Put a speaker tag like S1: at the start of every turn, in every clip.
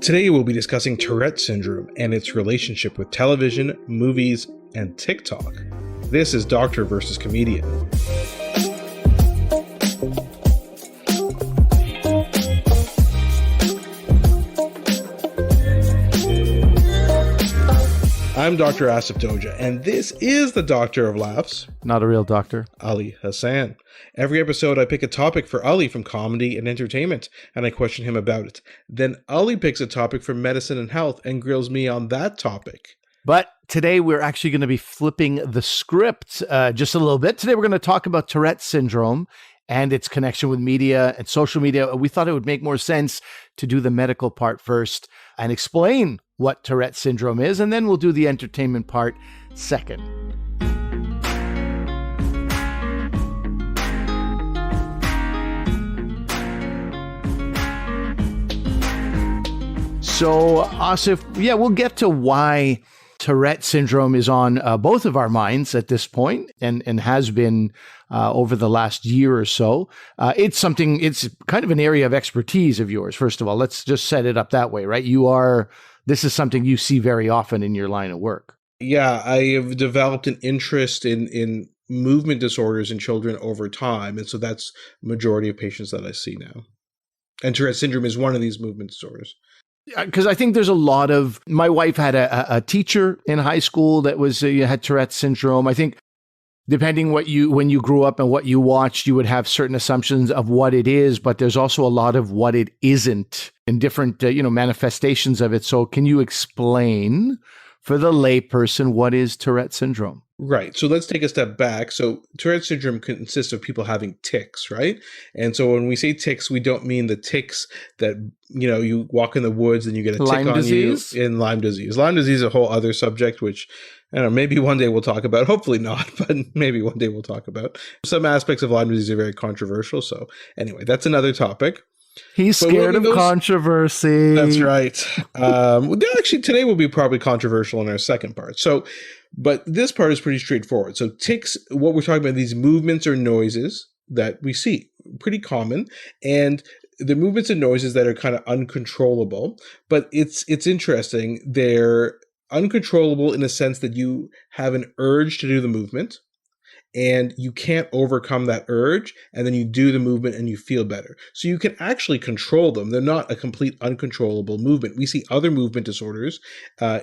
S1: Today we'll be discussing Tourette syndrome and its relationship with television, movies, and TikTok. This is Doctor versus Comedian. I'm Dr. Asif Doja, and this is the Doctor of Laughs.
S2: Not a real doctor.
S1: Ali Hassan. Every episode I pick a topic for Ali from comedy and entertainment, and I question him about it. Then Ali picks a topic from medicine and health and grills me on that topic.
S2: But today we're actually going to be flipping the script just a little bit. Today we're going to talk about Tourette syndrome and its connection with media and social media. We thought it would make more sense to do the medical part first and explain what Tourette syndrome is, and then we'll do the entertainment part second. So, Asif, we'll get to why Tourette syndrome is on both of our minds at this point and has been over the last year or so. It's kind of an area of expertise of yours. First of all, let's just set it up that way, right? This is something you see very often in your line of work.
S1: Yeah, I have developed an interest in movement disorders in children over time. And so that's the majority of patients that I see now. And Tourette syndrome is one of these movement disorders.
S2: Because I think there's a lot of, my wife had a teacher in high school that had Tourette syndrome. I think depending when you grew up and what you watched, you would have certain assumptions of what it is, but there's also a lot of what it isn't in different, manifestations of it. So can you explain for the layperson what is Tourette syndrome?
S1: Right. So let's take a step back. So Tourette syndrome consists of people having tics, right? And so when we say tics, we don't mean the tics that, you walk in the woods and you get a tick on
S2: disease?
S1: You in Lyme disease. Lyme disease is a whole other subject, which I don't know, maybe one day we'll talk about. Hopefully not, but maybe one day we'll talk about. Some aspects of Lyme disease are very controversial. So anyway, that's another topic.
S2: He's scared of controversy.
S1: That's right. Actually, today will be probably controversial in our second part. But this part is pretty straightforward. So tics, what we're talking about, these movements or noises that we see, pretty common. And the movements and noises that are kind of uncontrollable. But it's interesting. They're uncontrollable in the sense that you have an urge to do the movement and you can't overcome that urge, and then you do the movement and you feel better. So you can actually control them. They're not a complete uncontrollable movement. We see other movement disorders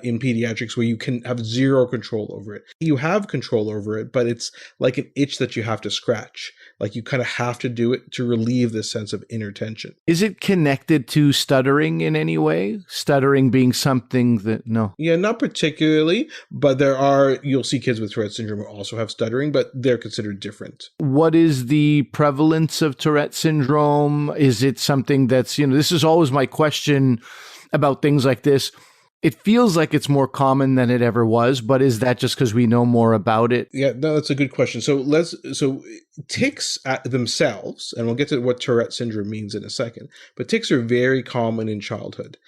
S1: in pediatrics where you can have zero control over it. You have control over it, but it's like an itch that you have to scratch. Like you kind of have to do it to relieve this sense of inner tension.
S2: Is it connected to stuttering in any way? Stuttering being something that, no.
S1: Yeah, not particularly, but you'll see kids with Tourette syndrome who also have stuttering, but they're considered different.
S2: What is the prevalence of Tourette syndrome? Is it something that's, this is always my question about things like this. It feels like it's more common than it ever was, but is that just because we know more about it?
S1: Yeah, no, that's a good question. So tics themselves, and we'll get to what Tourette syndrome means in a second, but tics are very common in childhood.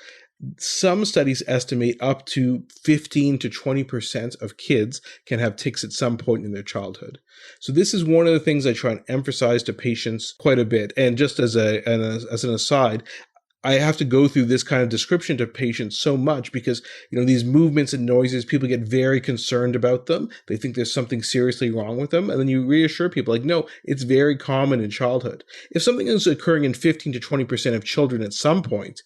S1: Some studies estimate up to 15 to 20% of kids can have tics at some point in their childhood. So this is one of the things I try and emphasize to patients quite a bit. And just as an aside, I have to go through this kind of description to patients so much because, these movements and noises, people get very concerned about them. They think there's something seriously wrong with them. And then you reassure people like, no, it's very common in childhood. If something is occurring in 15 to 20% of children at some point,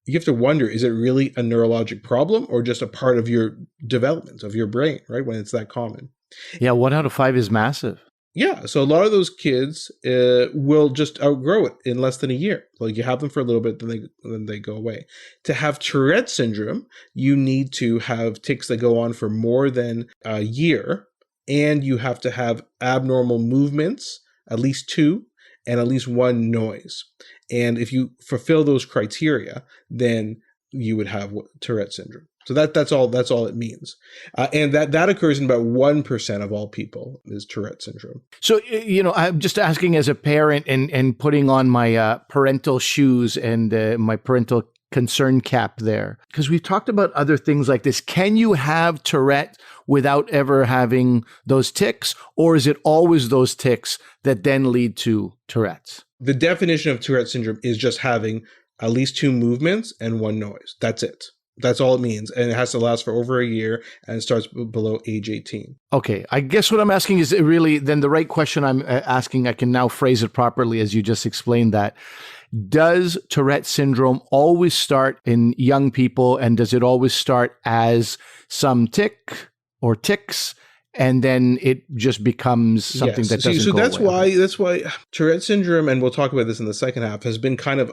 S1: you have to wonder, is it really a neurologic problem or just a part of your development of your brain, right? When it's that common.
S2: Yeah, 1 out of 5 is massive.
S1: Yeah, so a lot of those kids will just outgrow it in less than a year. Like you have them for a little bit, then they go away. To have Tourette syndrome, you need to have tics that go on for more than a year, and you have to have abnormal movements, at least 2, and at least 1 noise. And if you fulfill those criteria, then you would have Tourette syndrome. So that's all it means. And that occurs in about 1% of all people is Tourette syndrome.
S2: So, I'm just asking as a parent and putting on my parental shoes and my parental concern cap there, because we've talked about other things like this. Can you have Tourette without ever having those tics, or is it always those tics that then lead to Tourette's?
S1: The definition of Tourette syndrome is just having at least 2 movements, and 1 noise. That's it. That's all it means. And it has to last for over a year, and it starts below age 18.
S2: Okay. I guess what I'm asking is really then the right question I'm asking, I can now phrase it properly as you just explained that. Does Tourette syndrome always start in young people, and does it always start as some tic or tics, and then it just becomes something that doesn't go away?
S1: That's why Tourette syndrome, and we'll talk about this in the second half, has been kind of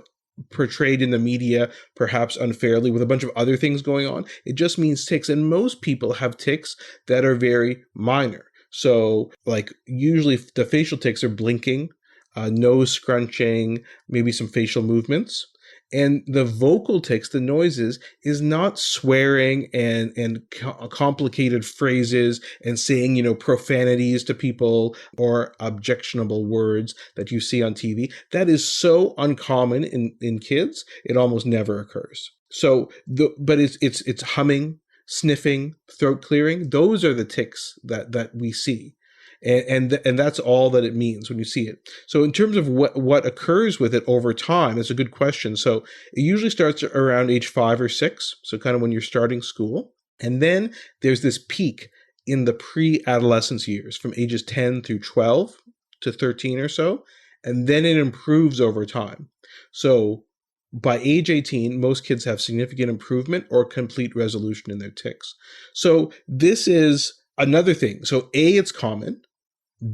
S1: portrayed in the media, perhaps unfairly, with a bunch of other things going on. It just means tics, and most people have tics that are very minor. So, like, usually the facial tics are blinking, nose scrunching, maybe some facial movements. And the vocal tics, the noises, is not swearing and complicated phrases and saying, profanities to people or objectionable words that you see on TV. That is so uncommon in kids, it almost never occurs. So, but it's humming, sniffing, throat clearing. Those are the tics that we see. And that's all that it means when you see it. So in terms of what occurs with it over time, it's a good question. So it usually starts around age 5 or 6, so kind of when you're starting school. And then there's this peak in the pre-adolescence years from ages 10 through 12 to 13 or so. And then it improves over time. So by age 18, most kids have significant improvement or complete resolution in their tics. So this is another thing. So A, it's common.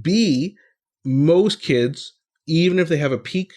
S1: B, most kids, even if they have a peak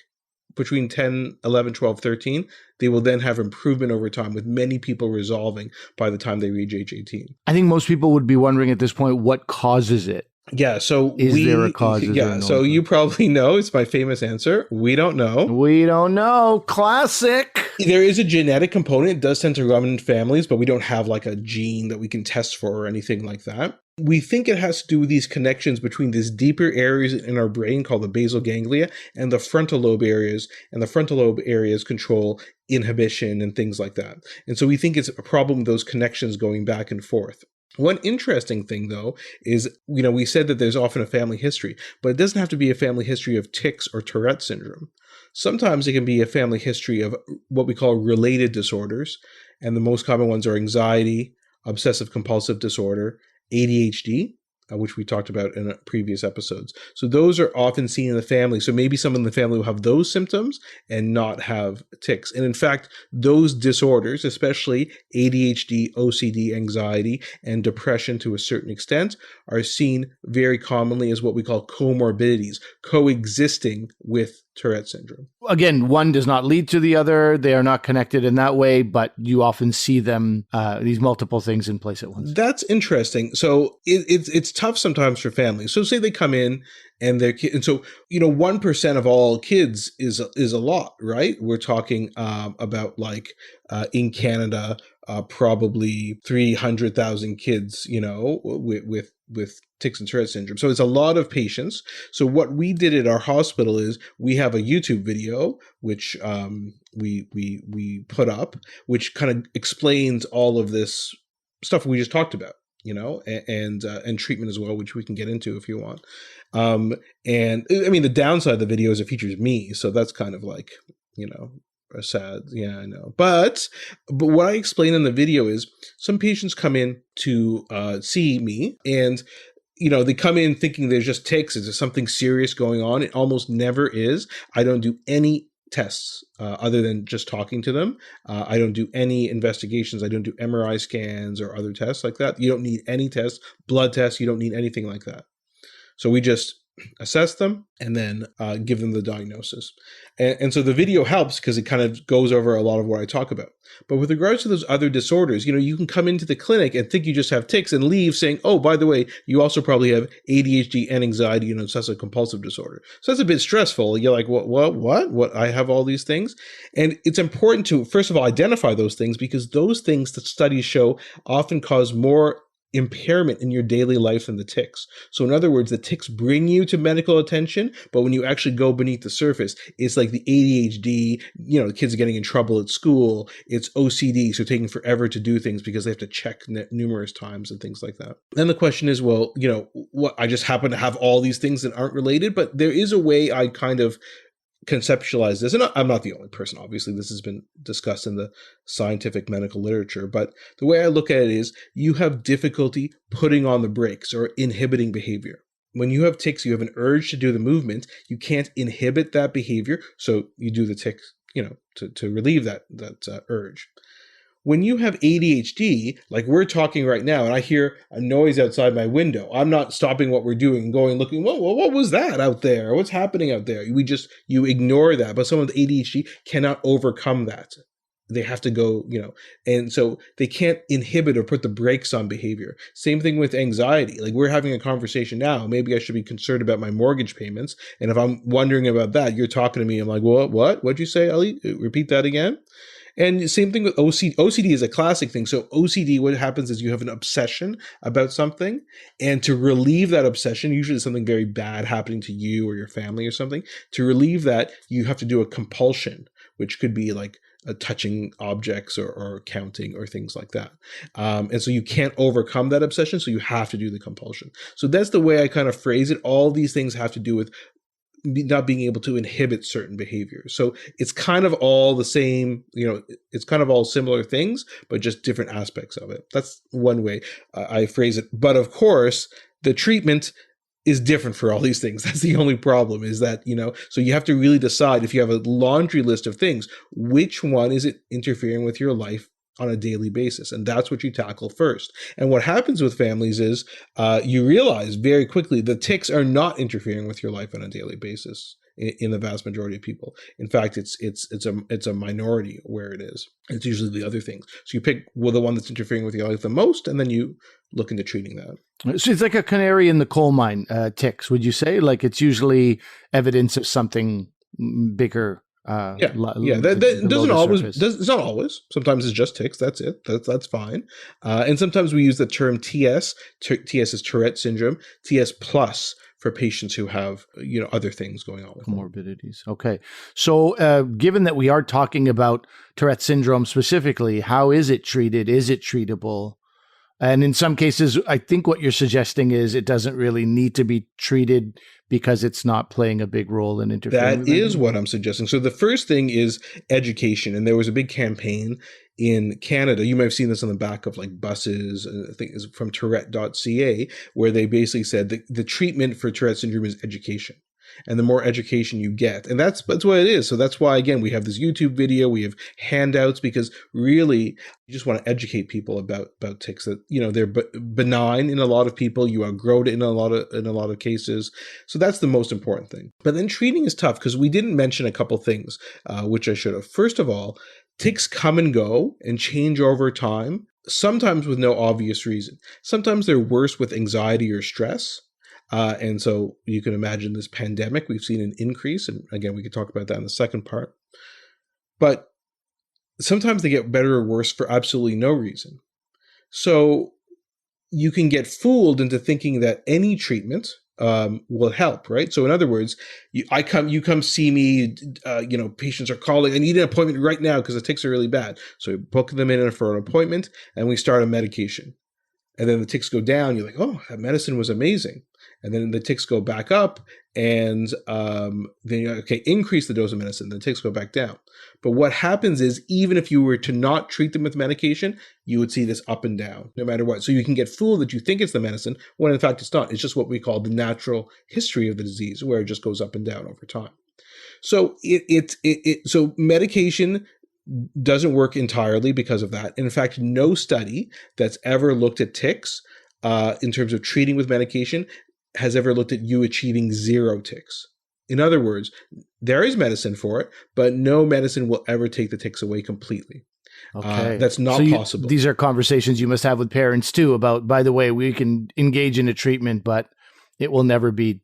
S1: between 10, 11, 12, 13, they will then have improvement over time, with many people resolving by the time they reach age 18.
S2: I think most people would be wondering at this point, what causes it?
S1: Yeah, so
S2: is there a cause?
S1: Yeah, so you probably know, it's my famous answer. We don't know.
S2: We don't know. Classic.
S1: There is a genetic component. It does tend to run in families, but we don't have like a gene that we can test for or anything like that. We think it has to do with these connections between these deeper areas in our brain called the basal ganglia and the frontal lobe areas. And the frontal lobe areas control inhibition and things like that. And so we think it's a problem with those connections going back and forth. One interesting thing, though, is, we said that there's often a family history, but it doesn't have to be a family history of tics or Tourette syndrome. Sometimes it can be a family history of what we call related disorders, and the most common ones are anxiety, obsessive compulsive disorder, ADHD, which we talked about in previous episodes. So those are often seen in the family. So maybe someone in the family will have those symptoms and not have tics. And in fact, those disorders, especially ADHD, OCD, anxiety, and depression to a certain extent, are seen very commonly as what we call comorbidities, coexisting with Tourette syndrome.
S2: Again, one does not lead to the other. They are not connected in that way, but you often see them, these multiple things in place at once.
S1: That's interesting. So it's tough sometimes for families. So say they come in and their kid, and so 1% of all kids is a lot, right? We're talking about in Canada, probably 300,000 kids, with tics and Tourette syndrome. So it's a lot of patients. So what we did at our hospital is we have a YouTube video, which we put up, which kind of explains all of this stuff we just talked about, and treatment as well, which we can get into if you want. And I mean, the downside of the video is it features me. So that's kind of like, a sad, yeah, I know. But what I explain in the video is some patients come in to see me, and they come in thinking there's just tics. Is there something serious going on? It almost never is. I don't do any tests other than just talking to them. I don't do any investigations. I don't do MRI scans or other tests like that. You don't need any tests, blood tests. You don't need anything like that. So we just assess them and then give them the diagnosis. And so the video helps because it kind of goes over a lot of what I talk about. But with regards to those other disorders, you can come into the clinic and think you just have tics and leave saying, oh, by the way, you also probably have ADHD and anxiety and obsessive compulsive disorder. So that's a bit stressful. You're like, what? I have all these things. And it's important to, first of all, identify those things, because those things that studies show often cause more impairment in your daily life than the tics. So in other words, the tics bring you to medical attention, but when you actually go beneath the surface, it's like the ADHD, the kids are getting in trouble at school. It's OCD, so taking forever to do things because they have to check numerous times and things like that. Then the question is, well, what, I just happen to have all these things that aren't related, but there is a way I kind of conceptualize this, and I'm not the only person, obviously, this has been discussed in the scientific medical literature, but the way I look at it is you have difficulty putting on the brakes or inhibiting behavior. When you have tics, you have an urge to do the movement. You can't inhibit that behavior, so you do the tic, to relieve that urge. When you have ADHD, like we're talking right now, and I hear a noise outside my window, I'm not stopping what we're doing and going looking, whoa, what was that out there? What's happening out there? You ignore that. But someone with ADHD cannot overcome that. They have to go, and so they can't inhibit or put the brakes on behavior. Same thing with anxiety. Like we're having a conversation now. Maybe I should be concerned about my mortgage payments. And if I'm wondering about that, you're talking to me. I'm like, what? What'd you say, Ellie? Repeat that again. And same thing with OCD. OCD is a classic thing. So OCD, what happens is you have an obsession about something, and to relieve that obsession, usually something very bad happening to you or your family or something, to relieve that, you have to do a compulsion, which could be like touching objects or counting or things like that. And so you can't overcome that obsession, so you have to do the compulsion. So that's the way I kind of phrase it. All these things have to do with not being able to inhibit certain behaviors. So it's kind of all the same, it's kind of all similar things, but just different aspects of it. That's one way I phrase it. But of course, the treatment is different for all these things. That's the only problem, is that, so you have to really decide, if you have a laundry list of things, which one is it interfering with your life on a daily basis? And that's what you tackle first. And what happens with families is you realize very quickly the tics are not interfering with your life on a daily basis in the vast majority of people. In fact, it's a minority where it is. It's usually the other things. So you pick the one that's interfering with your life the most, and then you look into treating that.
S2: So it's like a canary in the coal mine, tics, would you say? Like it's usually evidence of something bigger.
S1: That doesn't always. It's not always. Sometimes it's just tics. That's it. That's fine. And sometimes we use the term TS. TS is Tourette syndrome. TS plus for patients who have other things going on with
S2: comorbidities. Okay. So given that we are talking about Tourette syndrome specifically, how is it treated? Is it treatable? And in some cases, I think what you're suggesting is it doesn't really need to be treated because it's not playing a big role in interfering.
S1: That is what I'm suggesting. So the first thing is education. And there was a big campaign in Canada. You might have seen this on the back of like buses, I think it's from Tourette.ca, where they basically said that the treatment for Tourette syndrome is education. And the more education you get, and that's what it is. So that's why, again, we have this YouTube video, we have handouts, because really you just want to educate people about tics, that they're benign in a lot of people. You outgrow it in a lot of cases. So that's the most important thing. But then treating is tough, because we didn't mention a couple things, which I should have. First of all, tics come and go and change over time, sometimes with no obvious reason. Sometimes they're worse with anxiety or stress. And so you can imagine this pandemic, we've seen an increase. And again, we could talk about that in the second part. But sometimes they get better or worse for absolutely no reason. So you can get fooled into thinking that any treatment will help, right? So in other words, you come see me, patients are calling, I need an appointment right now because the tics are really bad. So we book them in for an appointment and we start a medication. And then the tics go down. You're like, oh, that medicine was amazing. And then the tics go back up, and then increase the dose of medicine. The tics go back down. But what happens is, even if you were to not treat them with medication, you would see this up and down, no matter what. So you can get fooled that you think it's the medicine, when in fact it's not. It's just what we call the natural history of the disease, where it just goes up and down over time. So so medication doesn't work entirely because of that. And in fact, no study that's ever looked at tics in terms of treating with medication has ever looked at you achieving zero tics. In other words, there is medicine for it, but no medicine will ever take the tics away completely.
S2: Okay.
S1: That's not possible.
S2: These are conversations you must have with parents too about, by the way, we can engage in a treatment, but it will never be,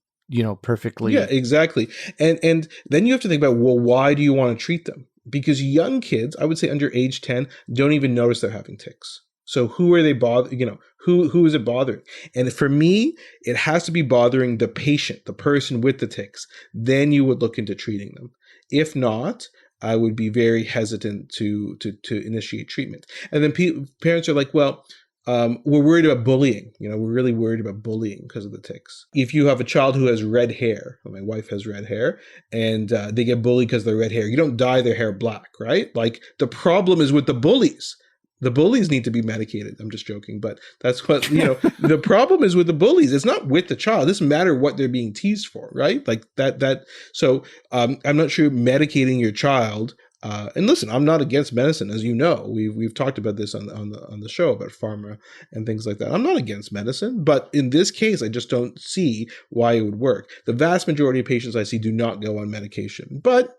S2: perfectly.
S1: Yeah, exactly. And then you have to think about, well, why do you want to treat them? Because young kids, I would say under age 10, don't even notice they're having tics. So who are they bothering? Who is it bothering? And for me, it has to be bothering the patient, the person with the tics. Then you would look into treating them. If not, I would be very hesitant to initiate treatment. And then parents are like, well, we're worried about bullying. We're really worried about bullying because of the ticks. If you have a child who has red hair, my wife has red hair, and they get bullied because of their red hair, you don't dye their hair black, right? Like, the problem is with the bullies. The bullies need to be medicated. I'm just joking, but that's what, the problem is with the bullies. It's not with the child. It doesn't matter what they're being teased for, right? Like that. So I'm not sure medicating your child. And listen, I'm not against medicine, as you know. We've talked about this on the show about pharma and things like that. I'm not against medicine, but in this case, I just don't see why it would work. The vast majority of patients I see do not go on medication, but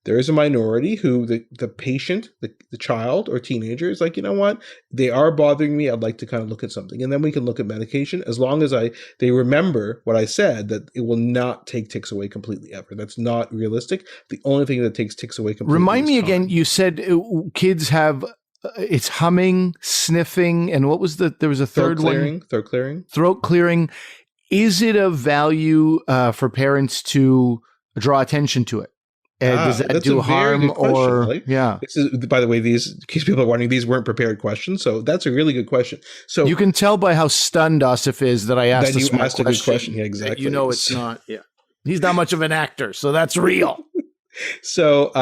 S1: there is a minority who the patient, the child or teenager is like, you know what, they are bothering me. I'd like to kind of look at something. And then we can look at medication, as long as they remember what I said, that it will not take tics away completely ever. That's not realistic. The only thing that takes tics away completely
S2: Remind me
S1: is time.
S2: again, you said kids have, it's humming, sniffing, and what was there was a third one? Throat clearing. Is it of value for parents to draw attention to it? Does that do harm or
S1: question, yeah? This is, by the way, in case people are wondering, these weren't prepared questions, so that's a really good question. So
S2: you can tell by how stunned Asif is that I asked a smart question.
S1: Yeah, exactly.
S2: It's not. Yeah, he's not much of an actor, so that's real.
S1: So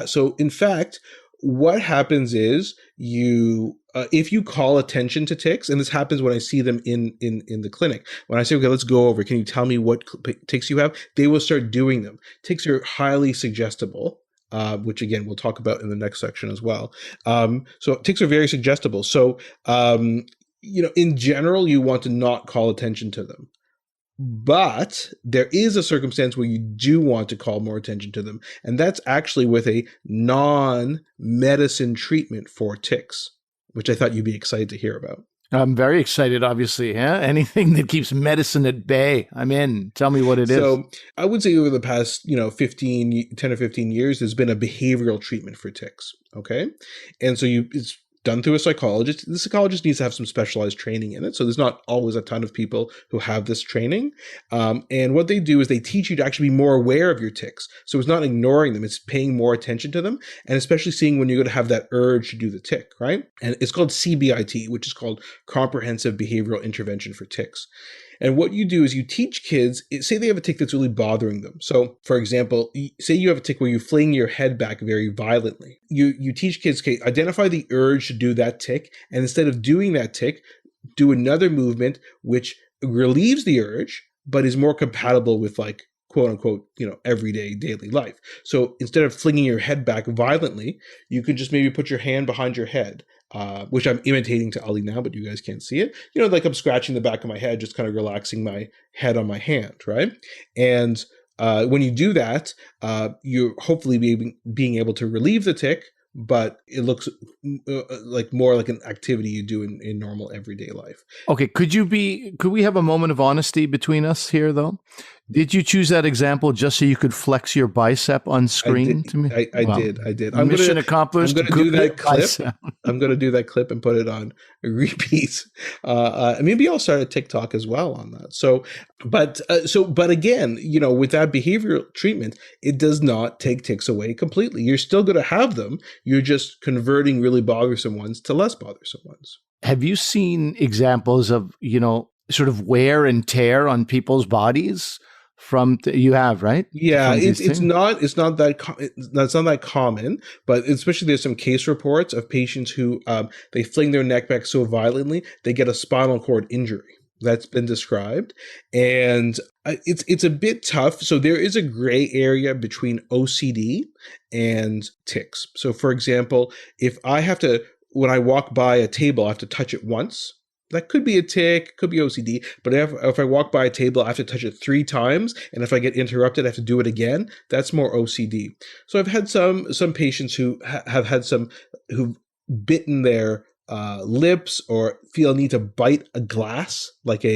S1: so in fact, what happens is if you call attention to tics, and this happens when I see them in the clinic, when I say, okay, let's go over, can you tell me what tics you have? They will start doing them. Tics are highly suggestible, which again, we'll talk about in the next section as well. So tics are very suggestible. So, in general, you want to not call attention to them. But there is a circumstance where you do want to call more attention to them, and that's actually with a non-medicine treatment for tics, which I thought you'd be excited to hear about.
S2: I'm very excited, obviously. Yeah? Anything that keeps medicine at bay, I'm in. Tell me what it is. So
S1: I would say over the past, 10 or 15 years, there's been a behavioral treatment for tics, okay? And so it's done through a psychologist. The psychologist needs to have some specialized training in it. So there's not always a ton of people who have this training. And what they do is they teach you to actually be more aware of your tics. So it's not ignoring them. It's paying more attention to them, and especially seeing when you're going to have that urge to do the tic, right? And it's called CBIT, which is called Comprehensive Behavioral Intervention for Tics. And what you do is you teach kids, say they have a tic that's really bothering them. So, for example, say you have a tic where you fling your head back very violently. You teach kids, okay, identify the urge to do that tic, and instead of doing that tic, do another movement which relieves the urge, but is more compatible with, like, quote unquote, everyday daily life. So instead of flinging your head back violently, you could just maybe put your hand behind your head, which I'm imitating to Ali now, but you guys can't see it. Like I'm scratching the back of my head, just kind of relaxing my head on my hand, right? And when you do that, you're hopefully being able to relieve the tic, but it looks like more like an activity you do in normal everyday life.
S2: Okay, could we have a moment of honesty between us here, though? Did you choose that example just so you could flex your bicep on screen to me?
S1: I did.
S2: Mission accomplished.
S1: I'm going to do that clip. I'm going to do that clip and put it on a repeat. Maybe I'll start a TikTok as well on that. But again, with that behavioral treatment, it does not take tics away completely. You're still going to have them. You're just converting really bothersome ones to less bothersome ones.
S2: Have you seen examples of, sort of wear and tear on people's bodies? You have, right?
S1: Yeah, it's not that common, but especially there's some case reports of patients who they fling their neck back so violently they get a spinal cord injury. That's been described, and it's a bit tough. So there is a gray area between OCD and tics. So for example, if when I walk by a table, I have to touch it once. That could be a tic, could be OCD, but if I walk by a table, I have to touch it 3 times, and if I get interrupted, I have to do it again. That's more OCD. So I've had some patients who have had who've bitten their lips or feel a need to bite a glass, like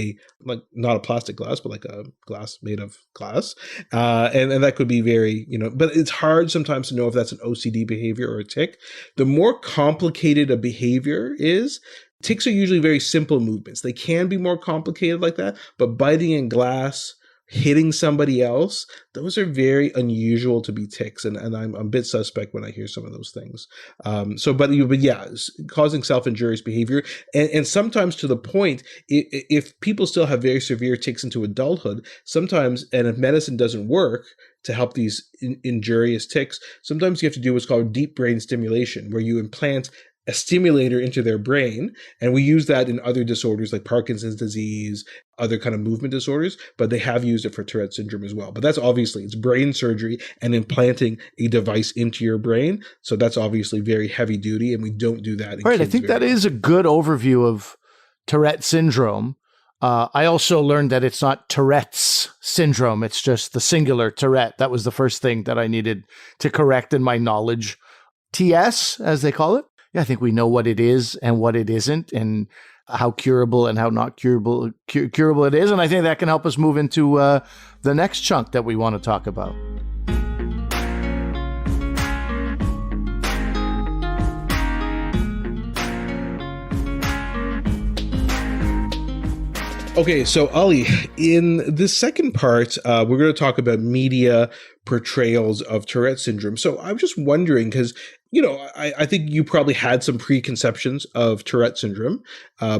S1: not a plastic glass, but like a glass made of glass. And that could be very, but it's hard sometimes to know if that's an OCD behavior or a tic. The more complicated a behavior is, tics are usually very simple movements. They can be more complicated like that, but biting in glass hitting somebody else, those are very unusual to be tics, and I'm a bit suspect when I hear some of those things. But yeah, causing self-injurious behavior, and sometimes to the point, if people still have very severe tics into adulthood, sometimes, and if medicine doesn't work to help these injurious tics, sometimes you have to do what's called deep brain stimulation, where you implant a stimulator into their brain. And we use that in other disorders like Parkinson's disease, other kind of movement disorders, but they have used it for Tourette syndrome as well. But that's obviously, it's brain surgery and implanting a device into your brain. So that's obviously very heavy duty, and we don't do that in
S2: Right. I
S1: kids
S2: think that
S1: very
S2: is a good overview of Tourette syndrome. I also learned that it's not Tourette's syndrome. It's just the singular Tourette. That was the first thing that I needed to correct in my knowledge. TS, as they call it. Yeah, I think we know what it is and what it isn't, and how curable and how not curable it is. And I think that can help us move into the next chunk that we want to talk about.
S1: Okay, so Ali, in the second part, we're going to talk about media portrayals of Tourette syndrome. So I'm just wondering, because, I think you probably had some preconceptions of Tourette syndrome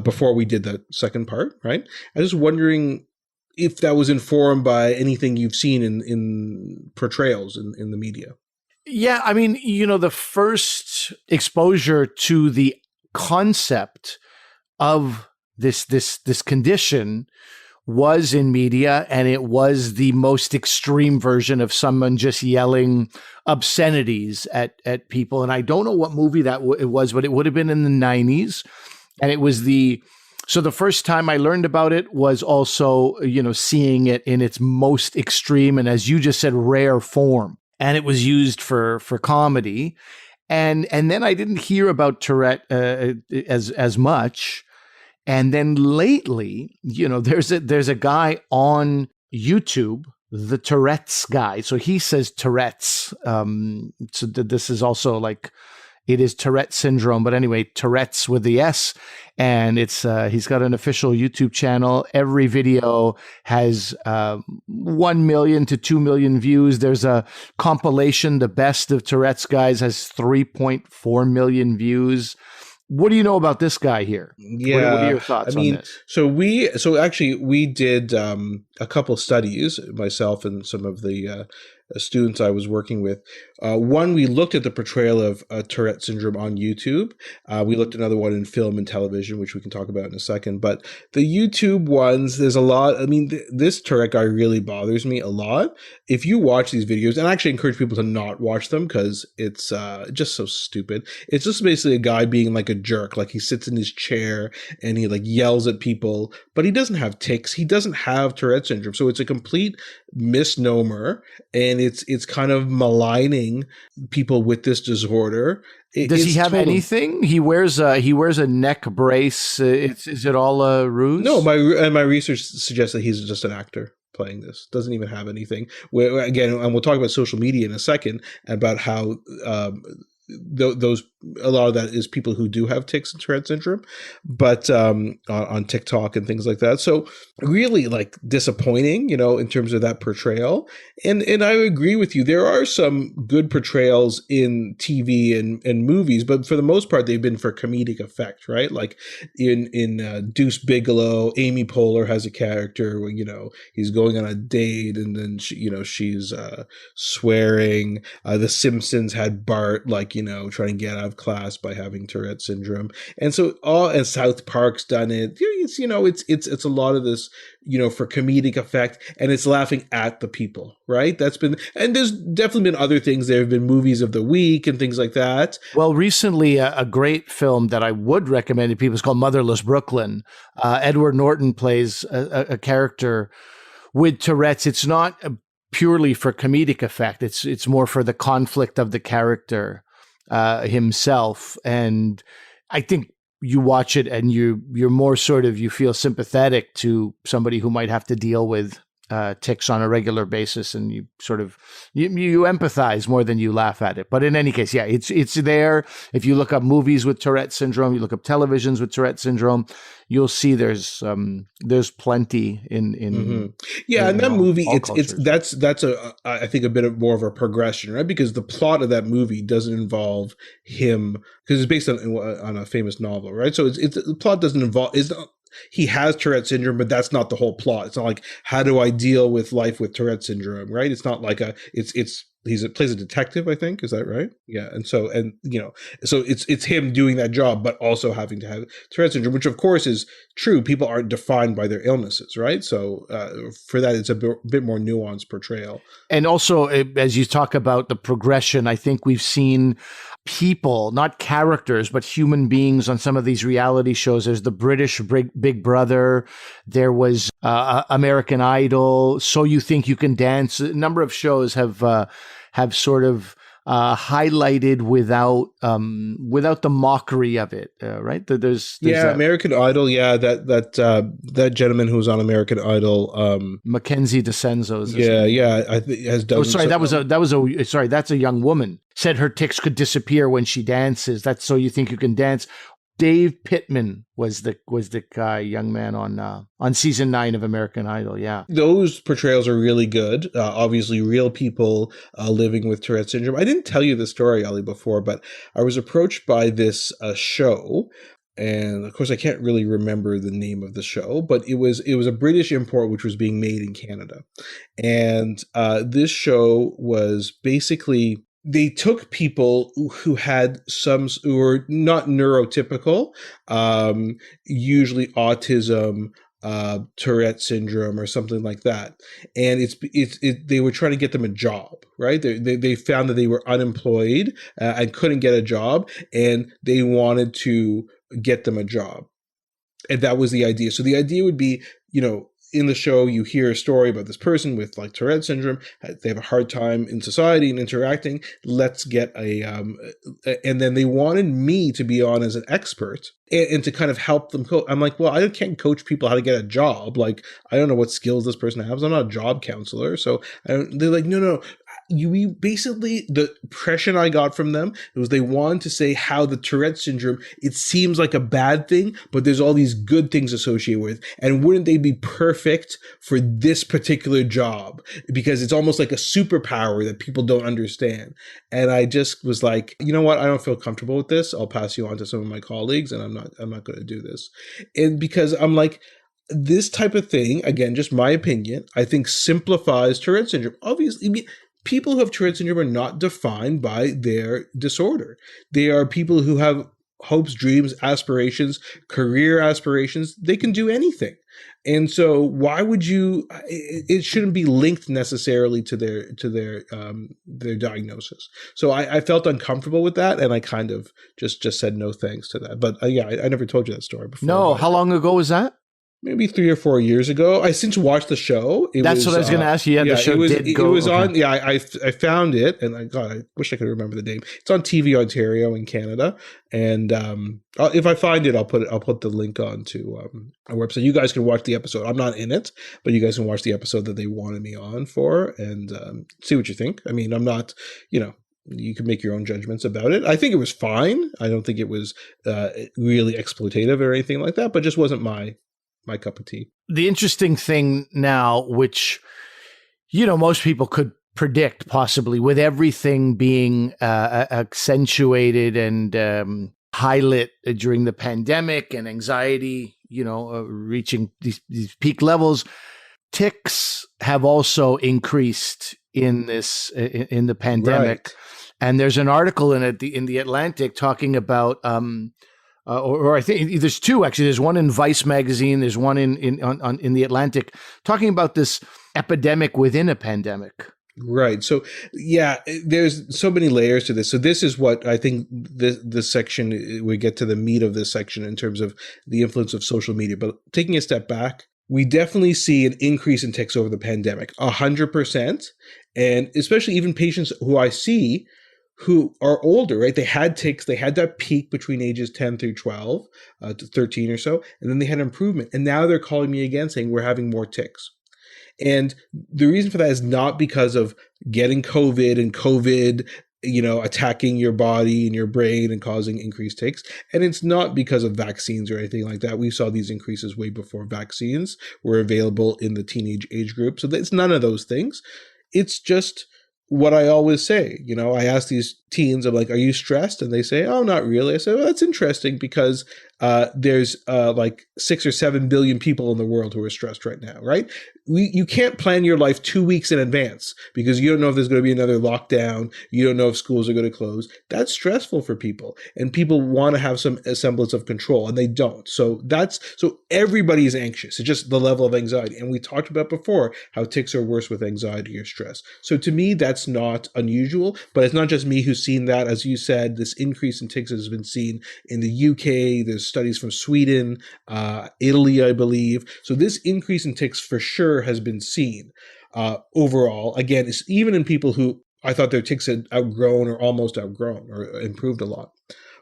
S1: before we did the second part, right? I'm just wondering if that was informed by anything you've seen in portrayals in the media.
S2: Yeah, I mean, the first exposure to the concept of this condition was in media, and it was the most extreme version of someone just yelling obscenities at people. And I don't know what movie it was, but it would have been in the 90s. And it was so the first time I learned about it was also, seeing it in its most extreme and, as you just said, rare form. And it was used for comedy. And then I didn't hear about Tourette as much. And then lately, there's a guy on YouTube, the Tourette's guy. So he says Tourette's. So this is also like, it is Tourette syndrome, but anyway, Tourette's with the S. And it's he's got an official YouTube channel. Every video has 1 million to 2 million views. There's a compilation, the best of Tourette's guys, has 3.4 million views. What do you know about this guy here?
S1: Yeah,
S2: what are your thoughts on this?
S1: So actually we did a couple studies, myself and some of the students I was working with. One, we looked at the portrayal of Tourette syndrome on YouTube. We looked at another one in film and television, which we can talk about in a second. But the YouTube ones, there's a lot. I mean, this Tourette guy really bothers me a lot. If you watch these videos, and I actually encourage people to not watch them because it's just so stupid. It's just basically a guy being like a jerk. Like, he sits in his chair and he like yells at people, but he doesn't have tics. He doesn't have Tourette syndrome. So it's a complete misnomer, and it's kind of maligning people with this disorder.
S2: Does he have anything? He wears a neck brace. Is it all a ruse?
S1: No, my research suggests that he's just an actor playing this. Doesn't even have anything. Again, and we'll talk about social media in a second, about how a lot of that is people who do have tics and Tourette syndrome, but on TikTok and things like that. So really, like, disappointing, in terms of that portrayal. And I agree with you. There are some good portrayals in TV and movies, but for the most part, they've been for comedic effect, right? Like in Deuce Bigalow, Amy Poehler has a character where, he's going on a date and then she's swearing. The Simpsons had Bart, like, trying to get out of class by having Tourette syndrome. And so and South Park's done it. It's a lot of this, for comedic effect, and it's laughing at the people, right? And there's definitely been other things. There have been movies of the week and things like that.
S2: Well, recently, a great film that I would recommend to people is called Motherless Brooklyn. Edward Norton plays a character with Tourette's. It's not purely for comedic effect. It's more for the conflict of the character himself. And I think you watch it and you're more sort of, you feel sympathetic to somebody who might have to deal with tics on a regular basis, and you sort of you empathize more than you laugh at it. But in any case, yeah, it's there. If you look up movies with Tourette syndrome, you look up televisions with Tourette syndrome, you'll see there's plenty in
S1: yeah, and that movie
S2: all
S1: it's that's I think a bit of more of a progression, right? Because the plot of that movie doesn't involve him, because it's based on a famous novel, right? So it's the plot doesn't involve is he has Tourette syndrome, but that's not the whole plot. It's not like, how do I deal with life with Tourette syndrome, right? It's not like plays a detective, I think. Is that right? Yeah. And so it's him doing that job, but also having to have Tourette syndrome, which of course is true. People aren't defined by their illnesses, right? So for that, it's a bit more nuanced portrayal.
S2: And also, as you talk about the progression, I think we've seen people, not characters, but human beings on some of these reality shows. There's the British Big Brother. There was American Idol. So You Think You Can Dance. A number of shows have sort of highlighted without the mockery of it, right? There's
S1: American Idol. Yeah, that gentleman who was on American Idol,
S2: Mackenzie DeCenzo's.
S1: I think has done.
S2: Oh, sorry, that's a young woman. Said her tics could disappear when she dances. That's So You Think You Can Dance. Dave Pittman was the young man on season 9 of American Idol. Yeah,
S1: those portrayals are really good. Obviously, real people living with Tourette syndrome. I didn't tell you the story, Ali, before, but I was approached by this show, and of course, I can't really remember the name of the show, but it was a British import which was being made in Canada, and this show was basically, they took people who were not neurotypical, usually autism, Tourette syndrome, or something like that, and they were trying to get them a job, right? They found that they were unemployed and couldn't get a job, and they wanted to get them a job, and that was the idea. So the idea would be, in the show, you hear a story about this person with like Tourette syndrome. They have a hard time in society and interacting. Let's get and then they wanted me to be on as an expert and to kind of help them coach. I'm like, well, I can't coach people how to get a job. Like, I don't know what skills this person has. I'm not a job counselor. So they're like, no. We basically, the impression I got from them was they wanted to say how the Tourette syndrome, it seems like a bad thing, but there's all these good things associated with, and wouldn't they be perfect for this particular job? Because it's almost like a superpower that people don't understand. And I just was like, you know what? I don't feel comfortable with this. I'll pass you on to some of my colleagues, and I'm not going to do this. And because I'm like, this type of thing, again, just my opinion, I think simplifies Tourette syndrome. Obviously, people who have Tourette syndrome are not defined by their disorder. They are people who have hopes, dreams, aspirations, career aspirations. They can do anything. And so why would you, it shouldn't be linked necessarily to their diagnosis. So I felt uncomfortable with that, and I kind of just said no thanks to that. But I never told you that story before.
S2: No, how long ago was that?
S1: Maybe 3 or 4 years ago. I since watched the show.
S2: That's what I was going to ask you. Yeah, the show did go.
S1: It was on. Yeah, I found it, and I wish I could remember the name. It's on TV Ontario in Canada, and if I find it, I'll put the link on to our website. You guys can watch the episode. I'm not in it, but you guys can watch the episode that they wanted me on for, and see what you think. I mean, I'm not, you can make your own judgments about it. I think it was fine. I don't think it was really exploitative or anything like that, but just wasn't my cup of tea.
S2: The interesting thing now, which, most people could predict possibly, with everything being accentuated and highlit during the pandemic, and anxiety, reaching these peak levels, tics have also increased in the pandemic. Right. And there's an article in the Atlantic talking about or I think there's two actually. There's one in Vice magazine. There's one in the Atlantic talking about this epidemic within a pandemic.
S1: Right. So yeah, there's so many layers to this. So this is what I think this section, we get to the meat of this section in terms of the influence of social media. But taking a step back, we definitely see an increase in tics over the pandemic, 100%, and especially even patients who I see who are older, right? They had tics. They had that peak between ages 10 through 12 to 13 or so, and then they had improvement. And now they're calling me again saying we're having more tics. And the reason for that is not because of getting COVID and COVID, attacking your body and your brain and causing increased tics. And it's not because of vaccines or anything like that. We saw these increases way before vaccines were available in the teenage age group. So it's none of those things. It's just what I always say. I ask these teens, I'm like, are you stressed? And they say, oh, not really. I say, well, that's interesting because there's like 6 or 7 billion people in the world who are stressed right now, right? You can't plan your life 2 weeks in advance because you don't know if there's going to be another lockdown. You don't know if schools are going to close. That's stressful for people, and people want to have some semblance of control, and they don't. So everybody is anxious. It's just the level of anxiety. And we talked about before how tics are worse with anxiety or stress. So to me, that's not unusual, but it's not just me who's seen that. As you said, this increase in tics has been seen in the UK. There's studies from Sweden, Italy, I believe. So this increase in tics for sure has been seen overall. Again, it's even in people who I thought their tics had outgrown or almost outgrown or improved a lot.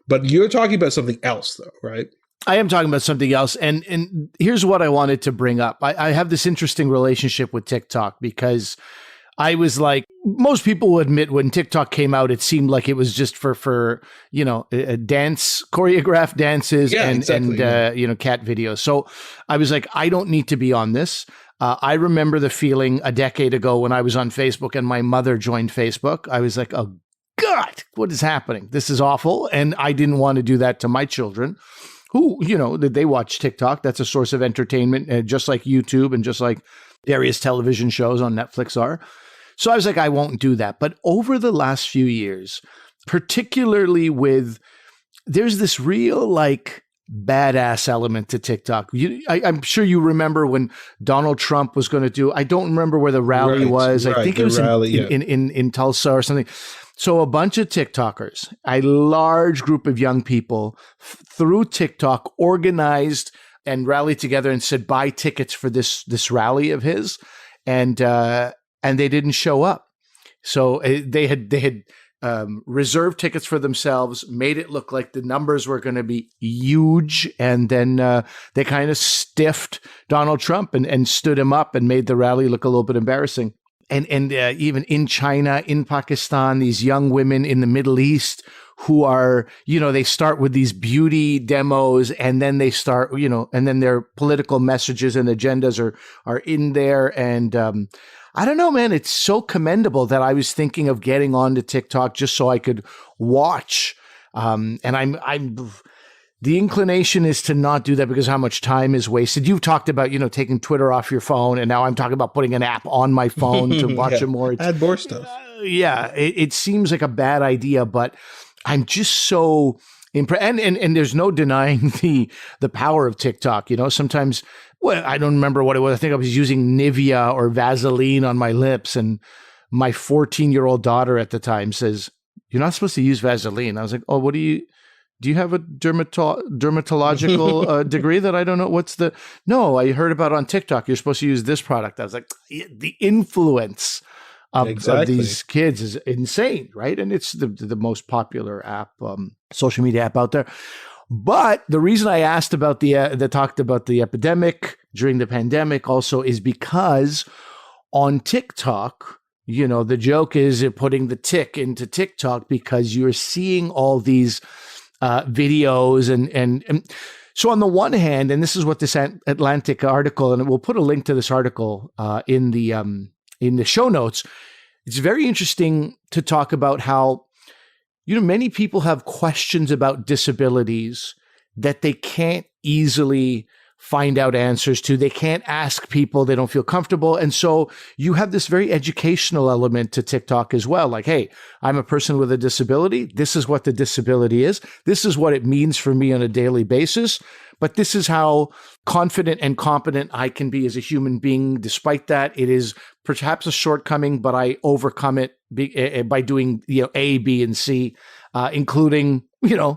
S1: But you're talking about something else, though, right?
S2: I am talking about something else. And here's what I wanted to bring up. I have this interesting relationship with TikTok because I was like, most people will admit when TikTok came out, it seemed like it was just for dance, choreographed dances and cat videos. So I was like, I don't need to be on this. I remember the feeling a decade ago when I was on Facebook and my mother joined Facebook. I was like, oh God, what is happening? This is awful. And I didn't want to do that to my children who, they watch TikTok. That's a source of entertainment, just like YouTube and just like various television shows on Netflix are. So I was like, I won't do that. But over the last few years, particularly there's this real badass element to TikTok. I'm sure you remember when Donald Trump was going to do, I don't remember where the rally was. I think it was in Tulsa or something. So a bunch of TikTokers, a large group of young people through TikTok organized and rallied together and said, buy tickets for this rally of his. And they didn't show up. So they had reserved tickets for themselves, made it look like the numbers were going to be huge. And then they kind of stiffed Donald Trump and stood him up and made the rally look a little bit embarrassing. And even in China, in Pakistan, these young women in the Middle East who are, they start with these beauty demos and then they start, and then their political messages and agendas are in there. And I don't know, man, it's so commendable that I was thinking of getting onto TikTok just so I could watch. And the inclination is to not do that because how much time is wasted. You've talked about, taking Twitter off your phone, and now I'm talking about putting an app on my phone to watch it more.
S1: Add more stuff.
S2: It seems like a bad idea, but I'm just so impressed. And there's no denying the power of TikTok. Sometimes, I don't remember what it was. I think I was using Nivea or Vaseline on my lips, and my 14-year-old daughter at the time says, "You're not supposed to use Vaseline." I was like, "Oh, what do you have a dermatological degree that I don't know? No, I heard about on TikTok. You're supposed to use this product." I was like, the influence of these kids is insane, right? And it's the most popular app, social media app out there. But the reason I asked about talked about the epidemic during the pandemic also is because on TikTok, the joke is putting the tick into TikTok because you're seeing all these videos and so on the one hand, and this is what this Atlantic article, and we'll put a link to this article in the show notes. It's very interesting to talk about how many people have questions about disabilities that they can't easily find out answers to. They can't ask people. They don't feel comfortable. And so you have this very educational element to TikTok as well. Like, hey, I'm a person with a disability. This is what the disability is. This is what it means for me on a daily basis. But this is how confident and competent I can be as a human being. Despite that, it is perhaps a shortcoming, but I overcome it by doing A, B, and C, including